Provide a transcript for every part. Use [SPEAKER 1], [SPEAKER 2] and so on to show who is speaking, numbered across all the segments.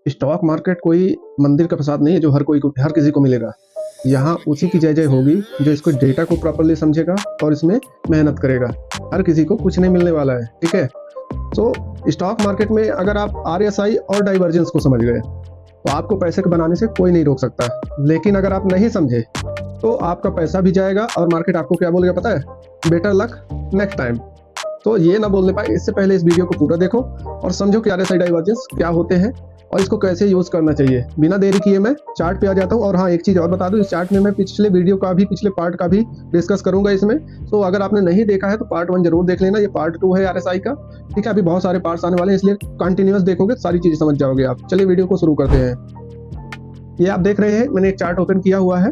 [SPEAKER 1] Stock market कोई मंदिर का प्रसाद नहीं है जो हर किसी को मिलेगा। यहाँ उसी की जय जय होगी जो इसको डेटा को प्रॉपरली समझेगा और इसमें मेहनत करेगा। हर किसी को कुछ नहीं मिलने वाला है, ठीक है। तो स्टॉक मार्केट में अगर आप RSI और डाइवर्जेंस को समझ गए तो आपको पैसे को बनाने से कोई नहीं रोक सकता। लेकिन अगर आप नहीं समझे तो आपका पैसा भी जाएगा और मार्केट आपको क्या बोलेगा पता है? Better luck next time. तो ये ना बोलने पाए, इससे पहले इस वीडियो को पूरा देखो और समझो कि RSI डाइवर्जेंस क्या होते हैं और इसको कैसे यूज करना चाहिए। बिना देरी किए मैं चार्ट पे आ जाता हूँ। और हाँ, एक चीज और बता दूं, इस चार्ट में मैं पिछले वीडियो का भी, पिछले पार्ट का भी डिस्कस करूंगा इसमें। तो अगर आपने नहीं देखा है तो पार्ट 1 जरूर देख लेना। ये पार्ट 2 है RSI का, ठीक है। अभी बहुत सारे पार्ट्स आने वाले हैं, इसलिए कंटिन्यूअस देखोगे सारी चीजें समझ जाओगे आप। चलिए वीडियो को शुरू करते हैं। ये आप देख रहे हैं, मैंने एक चार्ट ओपन किया हुआ है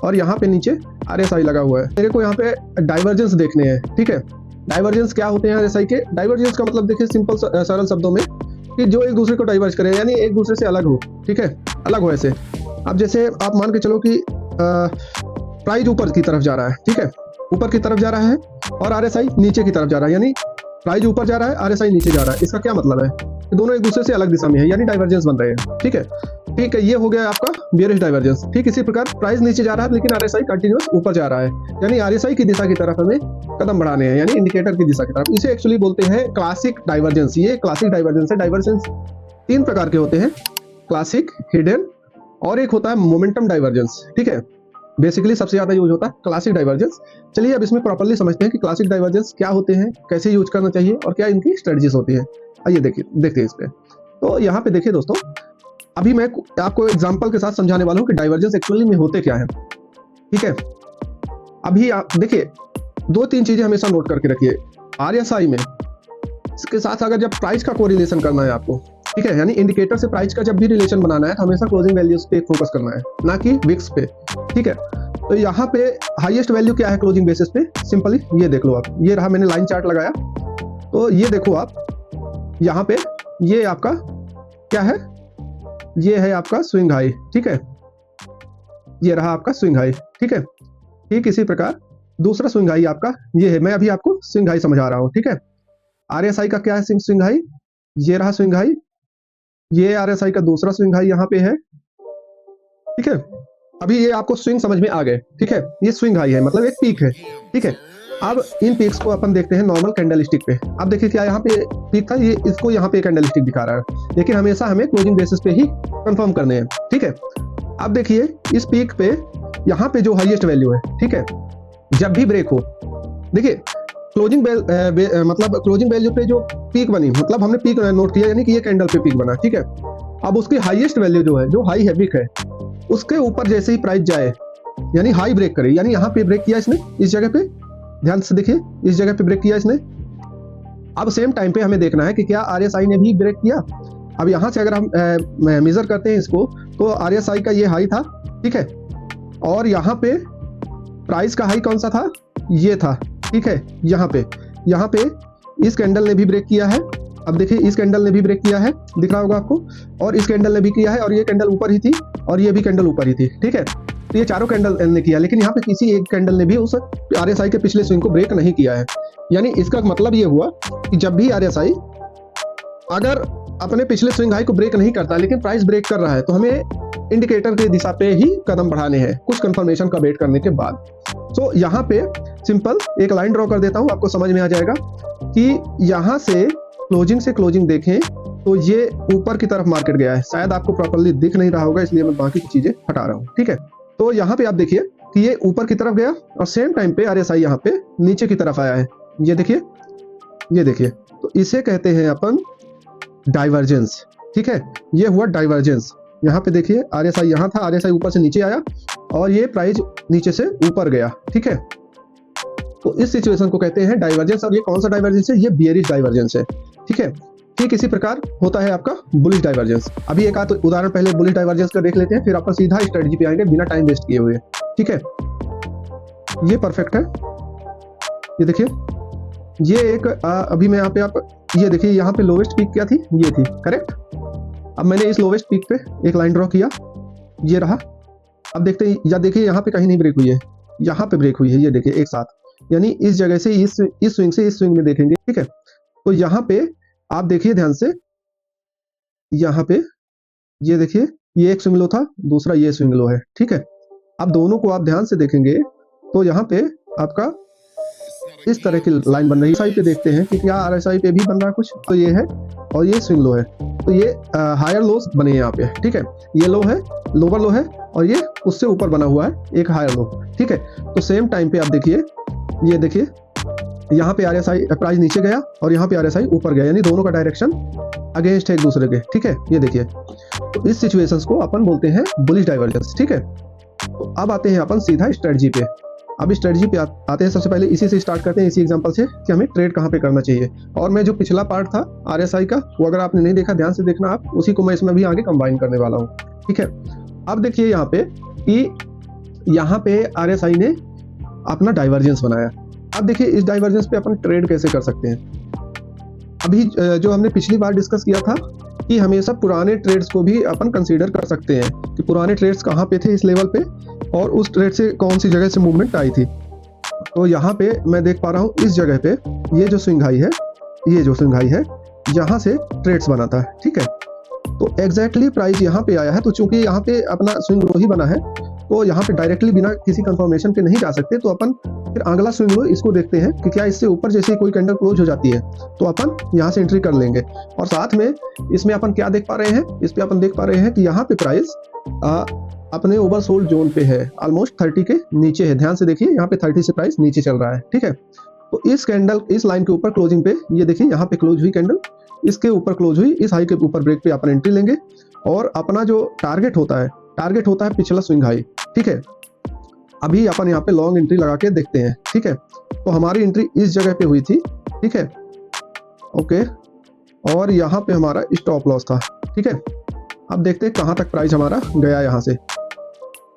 [SPEAKER 1] और यहाँ पे नीचे RSI लगा हुआ है। मेरे को यहाँ पे डाइवर्जेंस देखने हैं, ठीक है। डाइवर्जेंस क्या होते हैं RSI के? डाइवर्जेंस का मतलब देखिए सिंपल सरल शब्दों में कि जो एक दूसरे को डाइवर्ज करे, यानी एक दूसरे से अलग हो, ठीक है। अलग हो ऐसे। अब जैसे आप मान के चलो कि प्राइस ऊपर की तरफ जा रहा है, ठीक है, ऊपर की तरफ जा रहा है और RSI नीचे की तरफ जा रहा है, यानी प्राइस ऊपर जा रहा है, RSI नीचे जा रहा है। इसका क्या मतलब है? कि दोनों एक दूसरे से अलग दिशा में है, यानी डाइवर्जेंस बन रहे हैं, ठीक है। ठीक है, ये हो गया आपका बेयरिश डाइवर्जेंस। ठीक इसी प्रकार प्राइस नीचे जा रहा है लेकिन RSI कंटिन्यूअस ऊपर जा रहा है, यानी RSI की दिशा की तरफ हमें कदम बढ़ाने हैं, यानी इंडिकेटर की दिशा की तरफ। इसे एक्चुअली बोलते हैं क्लासिक डाइवर्जेंस। ये क्लासिक डाइवर्जेंस है। डाइवर्जेंस 3 प्रकार के होते हैं, क्लासिक, हिडन और एक होता है मोमेंटम डाइवर्जेंस, ठीक है। बेसिकली सबसे ज्यादा यूज होता है क्लासिक डाइवर्जेंस। चलिए अब इसमें प्रॉपर्ली समझते हैं कि क्लासिक डाइवर्जेंस क्या होते हैं, कैसे यूज करना चाहिए और क्या इनकी स्ट्रेटजीज होती है। आइए देखते हैं इस पे। तो यहाँ पे देखिए दोस्तों, अभी मैं आपको एग्जांपल के साथ समझाने वाला हूँ कि डाइवर्जेंस एक्चुअली में होते क्या है, ठीक है। अभी आप देखिए 2-3 चीजें हमेशा नोट करके रखिए। RSI में इसके साथ अगर जब प्राइस का कोरिलेशन करना है आपको, ठीक है, यानी इंडिकेटर से प्राइस का जब भी रिलेशन बनाना है तो हमेशा क्लोजिंग वैल्यूज पे फोकस करना है, ना कि विक्स पे, ठीक है। तो यहाँ पे हाईएस्ट वैल्यू क्या है क्लोजिंग बेसिस पे? सिंपली ये देख लो आप। ये रहा, मैंने लाइन चार्ट लगाया तो ये देखो आप, यहाँ पे ये आपका क्या है? ये है आपका स्विंग हाई, ठीक है। ये रहा आपका स्विंग हाई, ठीक है। ठीक इसी प्रकार दूसरा स्विंग हाई आपका ये है। मैं अभी आपको स्विंग हाई समझा रहा हूं, ठीक है। RSI का क्या है स्विंग हाई? ये रहा स्विंग हाई। ये RSI का दूसरा स्विंग हाई यहाँ पे है, ठीक है। अभी ये आपको स्विंग समझ में आ गए, ठीक है। ये स्विंग हाई है, मतलब एक पीक है, ठीक है। अब इन पीक्स को अपन देखते हैं नॉर्मल कैंडलस्टिक पे। अब देखिए क्या यहाँ पे पीक था, ये इसको यहाँ पे कैंडलस्टिक दिखा रहा है, लेकिन हमेशा हमें क्लोजिंग बेसिस पे ही कंफर्म करने हैं, ठीक है। अब देखिए इस पीक पे यहाँ पे जो हाईएस्ट वैल्यू है, ठीक है, जब भी ब्रेक हो, देखिए क्लोजिंग मतलब क्लोजिंग वैल्यू पे जो पीक बनी, मतलब हमने पीक नोट किया, यानी कि ये कैंडल पे पीक बना, ठीक है। अब उसकी हाईएस्ट वैल्यू जो है, जो हाई है, पीक है, उसके ऊपर जैसे ही प्राइस जाए, यानी हाई ब्रेक करे, यानी यहाँ पे ब्रेक किया इसने, इस जगह पे ध्यान से देखिए, इस जगह पे ब्रेक किया इसने। अब सेम टाइम पे हमें देखना है कि क्या RSI ने भी ब्रेक किया। अब यहाँ से अगर हम मेजर करते हैं इसको तो RSI का ये हाई था, ठीक है, और यहाँ पे प्राइस का हाई कौन सा था? ये था, ठीक है। यहाँ पे इस कैंडल ने भी ब्रेक किया है। अब देखिए इस कैंडल ने भी ब्रेक किया है, दिख रहा होगा आपको, और इस कैंडल ने भी किया है, और ये कैंडल ऊपर ही थी और ये भी कैंडल ऊपर ही थी, ठीक है। तो ये चारों कैंडल ने किया, लेकिन यहाँ पे किसी एक कैंडल ने भी उस RSI के पिछले स्विंग को ब्रेक नहीं किया है। यानी इसका मतलब ये हुआ कि जब भी RSI अगर अपने पिछले स्विंग हाई को ब्रेक नहीं करता लेकिन प्राइस ब्रेक कर रहा है तो हमें इंडिकेटर की दिशा पे ही कदम बढ़ाने हैं, कुछ कंफर्मेशन का वेट करने के बाद। तो यहाँ पे सिंपल एक लाइन ड्रॉ कर देता हूँ, आपको समझ में आ जाएगा कि यहाँ से क्लोजिंग देखें तो ये ऊपर की तरफ मार्केट गया है। शायद आपको प्रॉपर्ली दिख नहीं रहा होगा, इसलिए मैं बाकी की चीजें हटा रहा हूँ, ठीक है। तो यहाँ पे आप देखिए कि ये ऊपर की तरफ गया और सेम टाइम पे RSI यहाँ पे नीचे की तरफ आया है। ये देखिए, तो इसे कहते हैं अपन डाइवर्जेंस, ठीक है। ये हुआ डाइवर्जेंस। यहाँ पे देखिए RSI यहाँ था, RSI ऊपर से नीचे आया और ये प्राइस नीचे से ऊपर गया, ठीक है। तो इस सिचुएशन को कहते हैं डाइवर्जेंस। और ये कौन सा डाइवर्जेंस है? ये बियरिश डाइवर्जेंस है, ठीक है। ठीक इसी प्रकार होता है आपका बुलिश डाइवर्जेंस। अभी एक आध उदाहरण पहले बुलिश डाइवर्जेंस का देख लेते हैं, फिर अपन सीधा स्ट्रेटजी पे आएंगे बिना टाइम वेस्ट किए हुए, ठीक है। ये परफेक्ट है। ये देखिए, ये एक अभी मैं यहाँ पे आप ये देखिए, यहाँ पे लोवेस्ट पीक क्या थी? ये थी, करेक्ट। अब मैंने इस लोवेस्ट पीक पे एक लाइन ड्रॉ किया, ये रहा। अब देखते हैं, या देखिए यहाँ पे कहीं नहीं ब्रेक हुई है, यहाँ पे ब्रेक हुई है, ये देखिए एक साथ, यानी इस जगह से इस स्विंग से इस स्विंग में देखेंगे, ठीक है। तो यहाँ पे आप देखिए ध्यान से, यहाँ पे ये देखिए, ये एक स्विंग लो था, दूसरा ये स्विंग लो है, ठीक है। अब दोनों को आप ध्यान से देखेंगे तो यहाँ पे आपका इस तरह की लाइन बन रही है। RSI पे देखते हैं कि क्या RSI पे भी बन रहा है कुछ, तो ये है और ये स्विंग लो है, तो ये हायर लोस बने यहाँ पे, ठीक है। ये लो है, लोअर लो है, और ये उससे ऊपर बना हुआ है एक हायर लो, ठीक है। तो सेम टाइम पे आप देखिए, ये देखिए यहाँ पे RSI प्राइस नीचे गया और यहाँ पे RSI ऊपर गया, यानी दोनों का डायरेक्शन अगेंस्ट है एक दूसरे के, ठीक है। ये देखिए, तो इस सिचुएशंस को अपन बोलते हैं बुलिश डाइवर्जेंस, ठीक है। तो अब आते हैं अपन सीधा स्ट्रेटजी पे। अब स्ट्रेटजी पे आते हैं, सबसे पहले इसी से स्टार्ट करते हैं, इसी एग्जांपल से कि हमें ट्रेड कहाँ पे करना चाहिए। और मैं जो पिछला पार्ट था RSI का, वो अगर आपने नहीं देखा ध्यान से देखना आप, उसी को मैं इसमें भी आगे कंबाइन करने वाला हूँ, ठीक है। अब देखिए यहाँ पे कि यहाँ पे RSI ने अपना डाइवर्जेंस बनाया। अब देखिए इस डाइवर्जेंस पे अपन ट्रेड कैसे कर सकते हैं। अभी जो हमने पिछली बार डिस्कस किया था कि हमेशा पुराने ट्रेड्स को भी अपन कंसीडर कर सकते हैं कि पुराने ट्रेड्स कहाँ पे थे इस लेवल पे, और उस ट्रेड से कौन सी जगह से मूवमेंट आई थी। तो यहाँ पे मैं देख पा रहा हूँ इस जगह पे ये जो स्विंग हाई है, ये जो स्विंग हाई है, यहाँ से ट्रेड्स बना था, ठीक है। तो एग्जैक्टली प्राइस यहाँ पे आया है, तो चूंकि यहाँ पे अपना स्विंग लो ही बना है, तो यहाँ पे डायरेक्टली बिना किसी कंफर्मेशन के नहीं जा सकते। तो अपन फिर अगला स्विंग लो इसको देखते हैं कि क्या इससे ऊपर जैसे कोई कैंडल क्लोज हो जाती है तो अपन यहाँ से एंट्री कर लेंगे। और साथ में इसमें अपन क्या देख पा रहे हैं, इस पे अपन देख पा रहे हैं कि यहाँ पे प्राइस अपने ओवरसोल्ड जोन पे है, ऑलमोस्ट 30 के नीचे है। ध्यान से देखिए, यहाँ पे 30 से प्राइस नीचे चल रहा है, ठीक है। तो इस कैंडल, इस लाइन के ऊपर क्लोजिंग पे ये देखिए यहाँ पे क्लोज हुई कैंडल, इसके ऊपर क्लोज हुई, इस हाई के ऊपर ब्रेक पे अपन एंट्री लेंगे। और अपना जो टारगेट होता है पिछला स्विंग हाई, ठीक है। अभी अपन यहाँ पे लॉन्ग एंट्री लगा के देखते हैं, ठीक है। तो हमारी एंट्री इस जगह पे हुई थी, ठीक है, ओके। और यहाँ पे हमारा स्टॉप लॉस था, ठीक है। अब देखते हैं कहाँ तक प्राइस हमारा गया यहाँ से।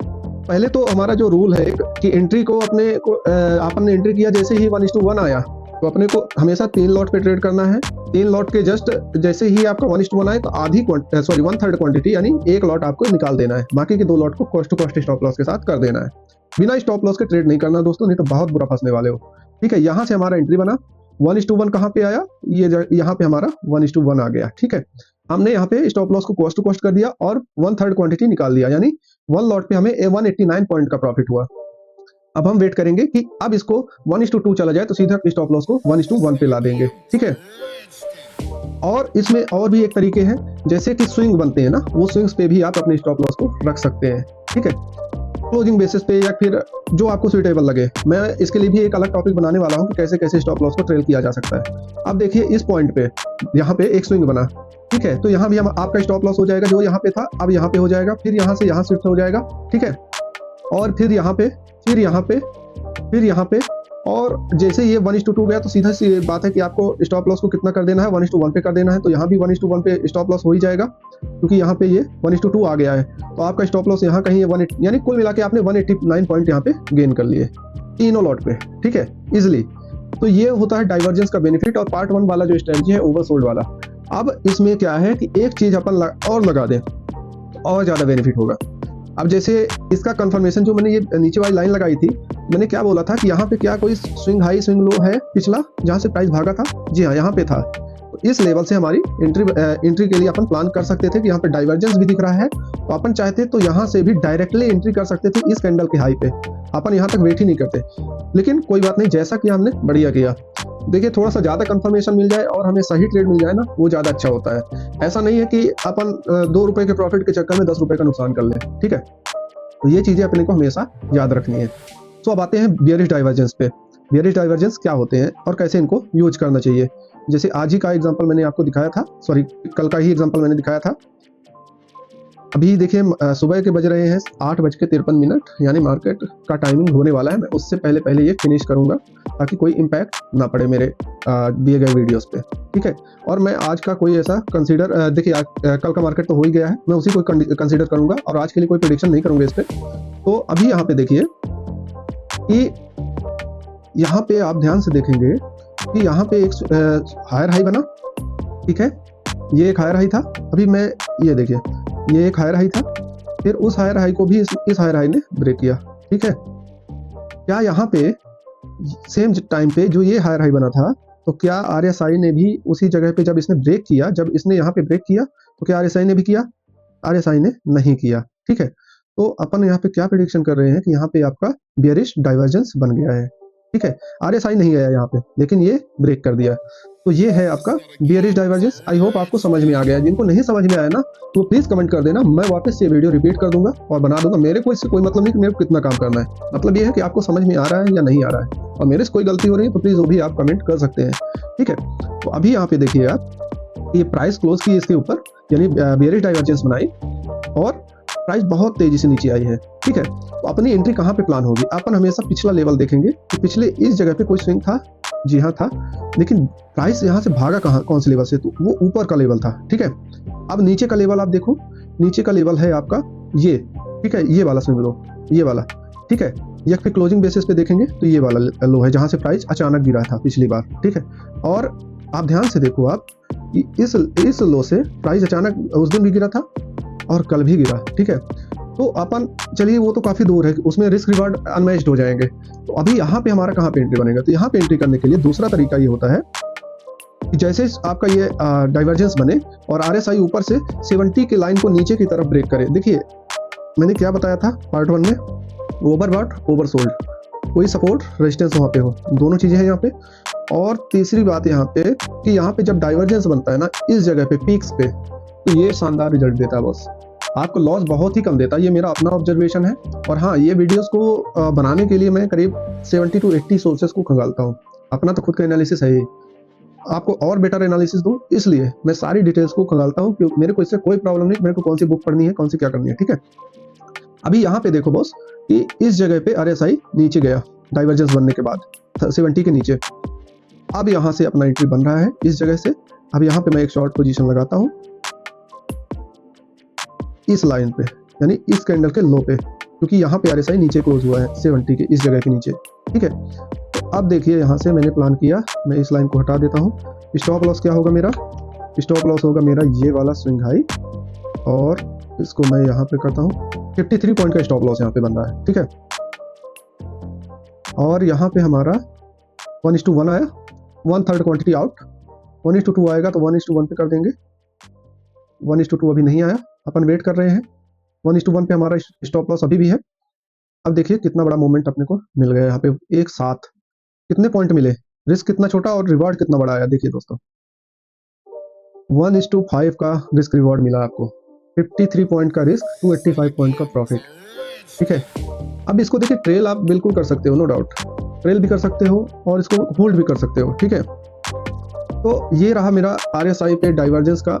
[SPEAKER 1] पहले तो हमारा जो रूल है कि एंट्री को अपन ने एंट्री किया जैसे ही 1:1 आया, तो अपने को हमेशा 3 लॉट पे ट्रेड करना है। 3 लॉट के जस्ट जैसे ही आपका 1:1 आए तो 1/3 क्वांटिटी यानी 1 लॉट आपको निकाल देना है, बाकी के 2 लॉट को cost to cost stop loss के साथ कर देना है। बिना स्टॉप लॉस के ट्रेड नहीं करना दोस्तों, नहीं तो बहुत बुरा फंसने वाले हो, ठीक है। यहाँ से हमारा एंट्री बना, 1:1 कहाँ पे आया, ये यहाँ पे हमारा 1:1 आ गया, ठीक है। हमने यहाँ पे स्टॉप लॉस को कॉस्ट टू कॉस्ट कर दिया और 1/3 क्वांटिटी निकाल दिया, यानी 1 लॉट पे हमें 189 पॉइंट का प्रॉफिट हुआ। अब हम वेट करेंगे कि अब इसको 1:2 चला जाए तो सीधा स्टॉप लॉस को 1:1 पे ला देंगे, ठीक है। और इसमें और भी एक तरीके हैं, जैसे कि स्विंग बनते हैं ना, वो स्विंग्स पे भी आप अपने स्टॉप लॉस को रख सकते हैं, ठीक है, क्लोजिंग बेसिस पे या फिर जो आपको सुइटेबल लगे। मैं इसके लिए भी एक अलग टॉपिक बनाने वाला हूँ कि कैसे कैसे स्टॉप लॉस को ट्रेल किया जा सकता है। अब देखिए इस पॉइंट पे यहाँ पे एक स्विंग बना, ठीक है। तो यहाँ भी हम आपका स्टॉप लॉस हो जाएगा, जो यहाँ पे था अब यहाँ पे हो जाएगा, फिर यहाँ से यहाँ शिफ्ट हो जाएगा, ठीक है। और फिर यहाँ पे, फिर यहाँ पे, फिर यहाँ पे, और जैसे ये 1:2 गया तो सीधा सी बात है कि आपको स्टॉप लॉस को कितना कर देना है, 1:1 पे कर देना है। तो यहाँ भी 1:1 पे स्टॉप लॉस हो ही जाएगा, क्योंकि यहाँ पे ये 1:2 आ गया है। तो आपका स्टॉप लॉस यहाँ कहीं 180, यानी कुल मिला के आपने 189 पॉइंट यहाँ पे गेन कर लिए तीनों लॉट पे, ठीक है, इजिली। तो ये होता है डाइवर्जेंस का बेनिफिट। और पार्ट 1 वाला जो स्ट्रेटजी है ओवरसोल्ड वाला, अब इसमें क्या है कि एक चीज अपन और लगा दें तो और ज्यादा बेनिफिट होगा। अब जैसे इसका कंफर्मेशन जो मैंने ये नीचे वाली लाइन लगाई थी, मैंने क्या बोला था कि यहाँ पे क्या कोई स्विंग हाई स्विंग लो है पिछला जहाँ से प्राइस भागा था, जी हाँ यहाँ पे था। तो इस लेवल से हमारी एंट्री के लिए अपन प्लान कर सकते थे कि यहाँ पे डाइवर्जेंस भी दिख रहा है, तो अपन चाहते तो यहाँ से भी डायरेक्टली एंट्री कर सकते थे इस कैंडल के हाई पे। अपन यहाँ तक वेट ही नहीं करते, लेकिन कोई बात नहीं, जैसा कि हमने बढ़िया किया। देखिए थोड़ा सा ज्यादा कंफर्मेशन मिल जाए और हमें सही ट्रेड मिल जाए ना, वो ज्यादा अच्छा होता है। ऐसा नहीं है कि अपन 2 रुपए के प्रॉफिट के चक्कर में 10 रुपए का नुकसान कर लें, ठीक है। तो ये चीजें अपने को हमेशा याद रखनी है। तो अब आते हैं बियरिश डाइवर्जेंस पे। बियरिश डाइवर्जेंस क्या होते हैं और कैसे इनको यूज करना चाहिए। जैसे आज ही का एग्जांपल मैंने आपको दिखाया था, सॉरी कल का ही एग्जांपल मैंने दिखाया था। अभी देखिए सुबह के बज रहे हैं 8:53, यानी मार्केट का टाइमिंग होने वाला है। मैं उससे पहले पहले ये फिनिश करूंगा ताकि कोई इम्पैक्ट ना पड़े मेरे दिए गए वीडियोस पे, ठीक है। और मैं आज का कोई ऐसा कंसीडर, देखिए कल का मार्केट तो हो ही गया है, मैं उसी को कंसीडर करूंगा और आज के लिए कोई प्रेडिक्शन नहीं करूंगा इस पर। तो अभी यहाँ पे देखिए कि यहाँ पे आप ध्यान से देखेंगे कि यहाँ पे एक हायर हाई बना, ठीक है, ये एक हायर हाई था। अभी मैं ये देखिए ये एक हायर हाई था, फिर उस हायर हाई को भी इस हायर हाई ने ब्रेक किया, ठीक है। क्या यहाँ पे सेम टाइम पे जो ये हायर हाई बना था, तो क्या RSI ने भी उसी जगह पे जब इसने ब्रेक किया, जब इसने यहाँ पे ब्रेक किया तो क्या RSI ने भी किया? RSI ने नहीं किया। ठीक है, तो अपन यहाँ पे क्या प्रेडिक्शन कर रहे हैं कि यहाँ पे आपका बेयरिश डाइवर्जेंस बन गया है। ठीक है, RSI नहीं गया यहाँ पे, लेकिन ये ब्रेक कर दिया। तो ये है आपका बेयरिश डाइवर्जेंस। आई होप आपको समझ में आ गया। जिनको नहीं समझ में आया ना, तो प्लीज कमेंट कर देना, मैं वापस ये वीडियो रिपीट कर दूंगा और बना दूंगा। मेरे को इससे कोई मतलब नहीं कि मेरे को कितना काम करना है, मतलब ये है कि आपको समझ में आ रहा है या नहीं आ रहा है, और मेरे से कोई गलती हो रही है तो प्लीज वो भी आप कमेंट कर सकते हैं। ठीक है, तो अभी यहाँ पे देखिए आप, ये प्राइस क्लोज की इसके ऊपर, यानी बेयरिश डाइवर्जेंस बनाई और प्राइस बहुत तेजी से नीचे आई है। ठीक है, तो अपनी एंट्री कहाँ पे प्लान होगी? अपन हमेशा पिछला लेवल देखेंगे कि पिछले इस जगह पे कोई स्विंग था, जी हाँ था, लेकिन प्राइस यहाँ से भागा कहाँ, कौन से लेवल से? तो वो ऊपर का लेवल था। ठीक है, अब नीचे का लेवल आप देखो, नीचे का लेवल है आपका ये। ठीक है, ये वाला स्विंग लो, ये वाला। ठीक है, या फिर क्लोजिंग बेसिस पे देखेंगे तो ये वाला लो है जहाँ से प्राइस अचानक गिरा था पिछली बार। ठीक है, और आप ध्यान से देखो आप, इस लो से प्राइस अचानक उस दिन भी गिरा था और कल भी गिरा। ठीक है, तो अपन चलिए वो तो काफी दूर है, उसमें रिस्क रिवार्ड अनमैच्ड हो जाएंगे। तो अभी यहाँ पे हमारा कहाँ पे एंट्री बनेगा? तो यहाँ पे एंट्री करने के लिए दूसरा तरीका ये होता है कि जैसे आपका ये डाइवर्जेंस बने और RSI ऊपर से 70 के लाइन को नीचे की तरफ ब्रेक करे। देखिए मैंने क्या बताया था पार्ट 1 में, ओवरबॉट ओवरसोल्ड, कोई सपोर्ट रेजिस्टेंस वहाँ पे हो, दोनों चीजें हैं यहाँ पे। और तीसरी बात यहाँ पे कि यहाँ पे जब डाइवर्जेंस बनता है ना इस जगह पे पीक्स पे, तो ये शानदार रिजल्ट देता है बॉस, आपको लॉस बहुत ही कम देता है। ये मेरा अपना ऑब्जर्वेशन है। और हाँ, ये वीडियोस को बनाने के लिए मैं करीब 70 to 80 सोर्सेस को खंगालता हूँ। अपना तो खुद का एनालिसिस है ही, आपको और बेटर एनालिसिस दूं इसलिए मैं सारी डिटेल्स को खंगालता हूँ, क्योंकि मेरे को इससे कोई प्रॉब्लम नहीं, मेरे को कौन सी बुक पढ़नी है, कौन सी क्या करनी है। ठीक है, अभी यहाँ पे देखो बॉस कि इस जगह पे RSI नीचे गया डाइवर्जेंस बनने के बाद 70 के नीचे। अब यहाँ से अपना एंट्री बन रहा है इस जगह से। अब यहाँ पे मैं एक शॉर्ट पोजीशन लगाता हूँ इस लाइन पे, यानी इस कैंडल के लो पे, क्योंकि यहाँ पे RSI नीचे क्लोज हुआ है 70 के इस जगह के नीचे। ठीक है, तो अब देखिए यहाँ से मैंने प्लान किया, मैं इस लाइन को हटा देता हूँ। स्टॉप लॉस क्या होगा मेरा? स्टॉप लॉस होगा मेरा ये वाला स्विंग हाई, और इसको मैं यहाँ पे करता हूँ 53 पॉइंट का स्टॉप लॉस यहाँ पे बन रहा है। ठीक है, और यहाँ पे हमारा 1:1 आया, 1/3 क्वांटिटी आउट। 1:2 आएगा तो 1:1 पे कर देंगे। 1:2 अभी नहीं आया, अपन वेट कर रहे हैं। 1:1 पे हमारा स्टॉप लॉस अभी भी है। अब देखिए कितना बड़ा मोमेंट अपने को मिल गया यहाँ पे एक साथ, कितने पॉइंट मिले, रिस्क कितना छोटा और रिवार्ड कितना बड़ा आया। देखिए दोस्तों 1:5 का रिस्क रिवार्ड मिला आपको, 53 पॉइंट का रिस्क, 285 पॉइंट का प्रॉफिट। ठीक है, अब इसको देखिए ट्रेल आप बिल्कुल कर सकते हो, नो डाउट, ट्रेल भी कर सकते हो और इसको होल्ड भी कर सकते हो। ठीक है, तो ये रहा मेरा RSI पे डाइवर्जेंस का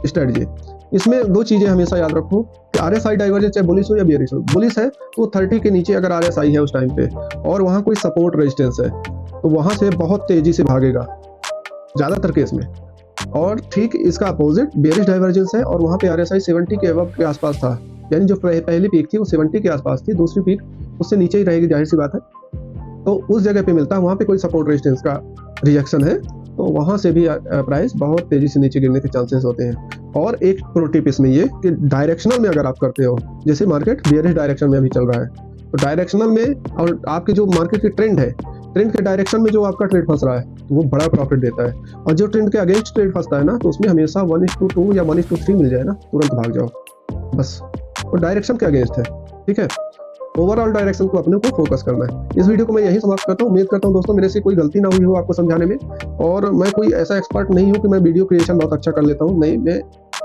[SPEAKER 1] स्ट्रेटजी। इसमें दो चीजें हमेशा याद रखो कि RSI डाइवर्जेंस चाहे बुलिश हो या बेयरिश हो। बुलिश है तो 30 के नीचे अगर RSI है उस टाइम पे और वहाँ कोई सपोर्ट रेजिस्टेंस है, तो वहाँ से बहुत तेजी से भागेगा ज़्यादातर केस में। और ठीक इसका अपोजिट बेयरिश डाइवर्जेंस है और वहाँ पे RSI 70 के अबव के आसपास था, यानी जो पहली पीक थी वो 70 के आसपास थी, दूसरी पीक उससे नीचे ही रहेगी, जाहिर सी बात है। तो उस जगह पे मिलता है, वहाँ पे कोई सपोर्ट रेजिस्टेंस का रिजेक्शन है, तो वहाँ से भी प्राइस बहुत तेजी से नीचे गिरने के चांसेस होते हैं। और एक प्रो टिप इसमें ये कि डायरेक्शनल में अगर आप करते हो, जैसे मार्केट बेयरिश डायरेक्शन में अभी चल रहा है, तो डायरेक्शनल में और आपके जो मार्केट की ट्रेंड है, ट्रेंड के डायरेक्शन में जो आपका ट्रेड फंस रहा है तो वो बड़ा प्रॉफिट देता है। और जो ट्रेंड के अगेंस्ट ट्रेड फंसता है ना, तो उसमें हमेशा 1:2 या 1:3 मिल जाए ना, तुरंत भाग जाओ बस, वो डायरेक्शन के अगेंस्ट है। ठीक है, ओवरऑल डायरेक्शन को अपने को फोकस करना है। इस वीडियो को मैं यही समाप्त करता हूँ। उम्मीद करता हूँ दोस्तों मेरे से कोई गलती ना हुई हो आपको समझाने में, और मैं कोई ऐसा एक्सपर्ट नहीं हूँ कि मैं वीडियो क्रिएशन बहुत अच्छा कर लेता हूँ, नहीं, मैं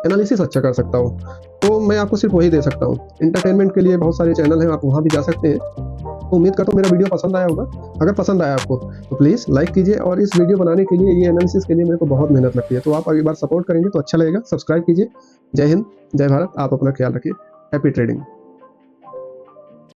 [SPEAKER 1] एनालिसिस अच्छा कर सकता हूँ, तो मैं आपको सिर्फ वही दे सकता हूँ। एंटरटेनमेंट के लिए बहुत सारे चैनल हैं, आप वहाँ भी जा सकते हैं। तो उम्मीद करता हूँ मेरा वीडियो पसंद आया होगा। अगर पसंद आया आपको तो प्लीज़ लाइक कीजिए, और इस वीडियो बनाने के लिए, ये एनालिसिस के लिए मेरे को बहुत मेहनत लगती है, तो आप अगली बार सपोर्ट करेंगे तो अच्छा लगेगा। सब्सक्राइब कीजिए। जय हिंद, जय भारत, आप अपना ख्याल रखिए। Happy trading.